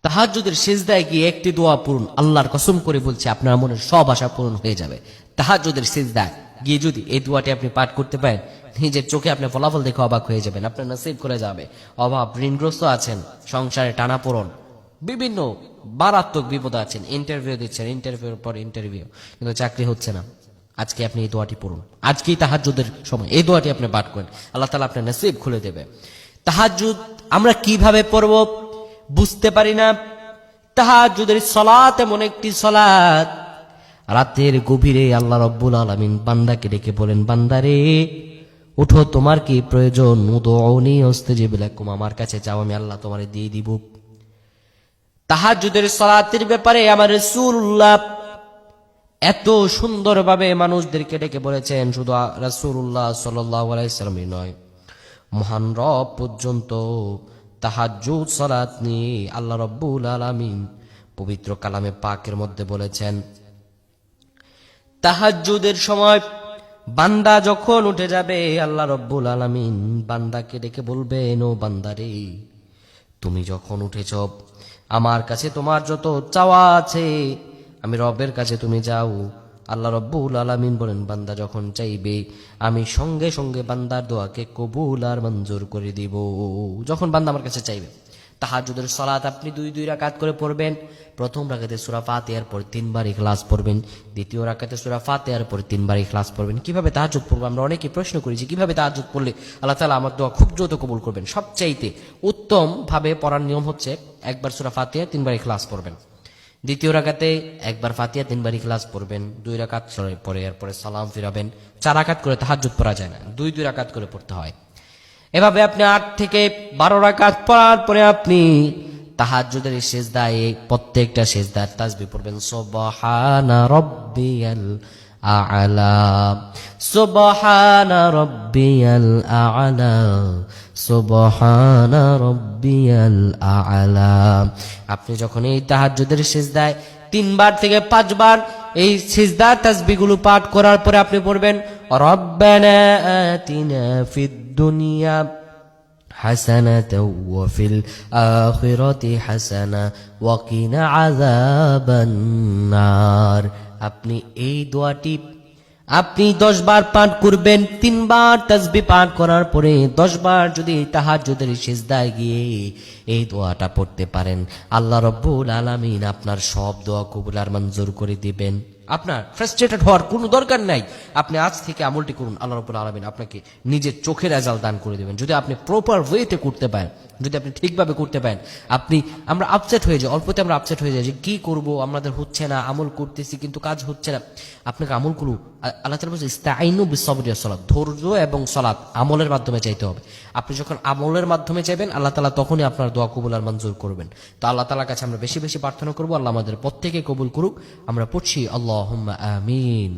তাহাজ্জুদের সিজদায় গিয়ে একটি দোয়া পড়ুন, আল্লাহর কসম করে বলছি আপনার মনের সব আশা পূরণ হয়ে যাবে। তাহাজ্জুদের সিজদায় গিয়ে যদি এই দোয়াটি আপনি পাঠ করতে পারেন, নিজের চোখে আপনি ফলাফল দেখে অবাক হয়ে যাবেন। আপনার নসিব করে যাবে। অভাব, ঋণগ্রস্ত আছেন, সংসারে টানাপোড়েন, বিভিন্ন মারাত্মক বিপদ আছেন, ইন্টারভিউ দিচ্ছেন, ইন্টারভিউর পর ইন্টারভিউ, কিন্তু চাকরি হচ্ছে না, আজকে আপনি এই দোয়াটি পড়ুন। আজকেই তাহাজ্জুদের সময় এই দোয়াটি আপনি পাঠ করেন, আল্লাহ তাআলা আপনার নসিব খুলে দেবে। তাহাজ্জুদ আমরা কিভাবে পড়ব বুঝতে পারি না। তাহাজ্জুদের সালাত এমন একটি সালাত, রাতের গভীরে আল্লাহ রাব্বুল আলামিন বান্দাকে ডেকে বলেন, বান্দারে উঠো, তোমার কি প্রয়োজন? উদউনি আস্তাজিব লাকুম, আমার কাছে চাও, আমি আল্লাহ তোমারে দিয়ে দিব। তাহাজ্জুদের সালাতের ব্যাপারে আমার রাসূলুল্লাহ এত সুন্দরভাবে মানুষদেরকে ডেকে বলেছেন, শুধু রাসূলুল্লাহ সাল্লাল্লাহু আলাইহি সাল্লামই নয়, মহান রব পর্যন্ত তাহাজ্জুদ সালাত নিয়ে আল্লাহ রাব্বুল আলামিন পবিত্র কালামে পাকের মধ্যে বলেছেন, তাহাজ্জুদের সময় বান্দা যখন উঠে যাবে, আল্লাহ রাব্বুল আলামিন বান্দাকে ডেকে বলবেন, ও বান্দারে তুমি যখন উঠেছ, আমার কাছে তোমার যত চাওয়া আছে, আমি রবের কাছে তুমি যাও। আল্লাহ রাব্বুল আলামিন বলেন, বান্দা যখন চাইবে আমি সঙ্গে সঙ্গে বান্দার দোয়াকে কবুল আর মঞ্জুর করে দিব, যখন বান্দা আমার কাছে চাইবে। তাহাজ্জুদের সালাত আপনি 2 রাকাত করে পড়বেন। প্রথম রাকাতে সূরা ফাতিহার পর 3 বার ইখলাস পড়বেন, দ্বিতীয় রাকাতে সূরা ফাতিহার পর 3 বার ইখলাস পড়বেন। কিভাবে তাহাজ্জুদ পড়ব? আমরা অনেকে প্রশ্ন করি যে কিভাবে তাহাজ্জুদ পড়লে আল্লাহ তাআলা আমার দোয়া খুব দ্রুত কবুল করবেন। সবচাইতে উত্তম ভাবে পড়ার নিয়ম হচ্ছে, একবার সূরা ফাতিহা 3 বার ইখলাস পড়বেন, দ্বিতীয় রাকাতে একবার ফাতিহা 3 বার ইখলাস পড়বেন, 2 রাকাত পরে এরপরে সালাম ফিরাবেন। 4 রাকাত করে তাহাজ্জুদ পড়া যায় না, 2 রাকাত করে পড়তে হয়। এভাবে আপনি 8 থেকে 12 রাকাত পড়ার পরে আপনি তাহাজ্জুদের সিজদায় প্রত্যেকটা সিজদার তাসবিহ পড়বেন, সুবহানা রাব্বিয়াল আ'লা, সুবহানা রাব্বিয়াল আ'লা, সুবহানা রাব্বিয়াল আ'লা। আপনি যখন এই তাহাজ্জুদের সিজদায় 3 বার থেকে 5 বার এই সিজদার তাসবিহগুলো পাঠ করার পরে আপনি পড়বেন, রব্বানা আতিনা ফিদ দুনিয়া হাসানাতাও ওয়া ফিল আখিরাতি হাসানা ওয়া কিনা আযাবান নার। আপনি এই দোয়াটি আপনি 10 বার পাঠ করবেন। 3 বার তাসবিহ পাঠ করার পরে 10 বার যদি তাহাজ্জুদের সিজদায় গিয়ে এই দোয়াটা পড়তে পারেন, আল্লাহ রাব্বুল আলামিন আপনার সব দোয়া কবুল আর মঞ্জুর করে দিবেন। আপনার ফ্রাস্ট্রেটেড হওয়ার কোনো দরকার নাই। আপনি আজ থেকে আমলটি করুন, আল্লাহ রাব্বুল আলামিন আপনাকে নিজের চোখের রেজাল্ট দান করে দিবেন। যদি আপনি প্রপার ওয়েতে করতে পারেন, যদি আপনি ঠিকভাবে করতে পারেন, আমরা আপসেট হয়ে যাই, অল্পতে আমরা আপসেট হয়ে যাই যে কি করব, আমাদের হচ্ছে না, আমল করতেছি কিন্তু কাজ হচ্ছে না। আপনাকে আমল করুন। আল্লাহ তাআলা বলেছেন, ইস্তাঈনু বিস-সাবরি ওয়াস-সালাত, ধৈর্য এবং সালাত আমলের মাধ্যমে চাইতে হবে। আপনি যখন আমলের মাধ্যমে চাইবেন, আল্লাহ তাআলা তখনই আপনার দোয়া কবুল আর মঞ্জুর করবেন। তো আল্লাহ তাআলার কাছে আমরা বেশি বেশি প্রার্থনা করব, আল্লাহ আমাদের প্রত্যেককে কবুল করুক। আমরা পড়ছি আল্লাহুম্মা আমিন।